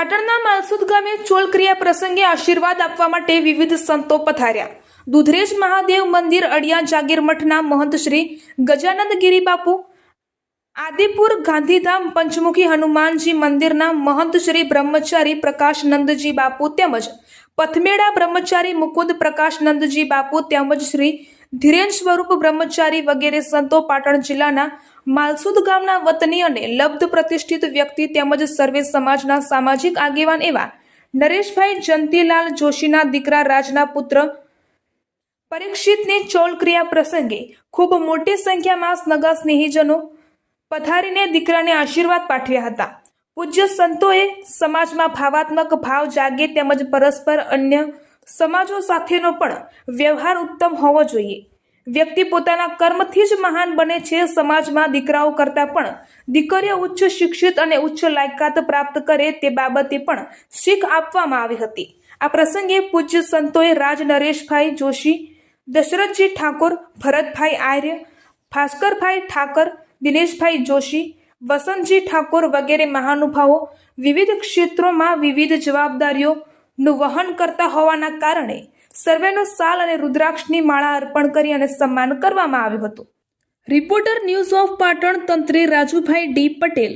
પાટણના માલસુદ ગામે ચોલક્રિયા પ્રસંગે આશીર્વાદ આપવા માટે વિવિધ સંતો પધાર્યા। દુધરેજ મહાદેવ મંદિર અડિયા જાગીર મઠના મહંત શ્રી ગજાનંદ ગિરી બાપુ, આદિપુર ગાંધીધામ પંચમુખી હનુમાનજી મંદિરના મહંત શ્રી બ્રહ્મચારી પ્રકાશનંદજી બાપુ તેમજ પથમેડા બ્રહ્મચારી મુકુંદ પ્રકાશનંદજી બાપુ તેમજ શ્રી ધીરેન સ્વરૂપ બ્રહ્મચારી વગેરે સંતો પાટણ જિલ્લાના માલસુદ ગામના વતની અને લબ્ધ પ્રતિષ્ઠિત વ્યક્તિ તેમજ સર્વે સમાજના સામાજિક આગેવાન એવા નરેશભાઈ જંતીલાલ જોશીના દીકરા રાજના પુત્ર પરીક્ષિતને ચોલક્રિયા પ્રસંગે ખૂબ મોટી સંખ્યામાં સગા સ્નેહીજનો પધારીને દીકરાને આશીર્વાદ પાઠવ્યા હતા। પૂજ્ય સંતોએ સમાજમાં ભાવાત્મક ભાવ જાગે તેમજ પરસ્પર અન્ય સમાજો સાથેનો પણ વ્યવહાર ઉત્તમ હોવો જોઈએ। વ્યક્તિ પોતાના કર્મથી જ મહાન બને છે। સમાજમાં દીકરાઓ કરતાં પણ દીકરીઓ ઉચ્ચ શિક્ષિત અને ઉચ્ચ લાયકાત પ્રાપ્ત કરે તે બાબતે પણ શીખ આપવામાં આવી હતી। આ પ્રસંગે પૂજ્ય સંતોએ રાજ નરેશભાઈ જોશી, દશરથજી ઠાકોર, ભરતભાઈ આર્ય, ભાસ્કરભાઈ ઠાકર, દિનેશભાઈ જોશી, વસંતજી ઠાકોર વગેરે મહાનુભાવો વિવિધ ક્ષેત્રોમાં વિવિધ જવાબદારીઓનું વહન કરતા હોવાના કારણે સર્વેનો સાલ અને રુદ્રાક્ષની માળા અર્પણ કરી અને સન્માન કરવામાં આવ્યું હતું। રિપોર્ટર ન્યૂઝ ઓફ પાટણ તંત્રી રાજુભાઈ ડી પટેલ।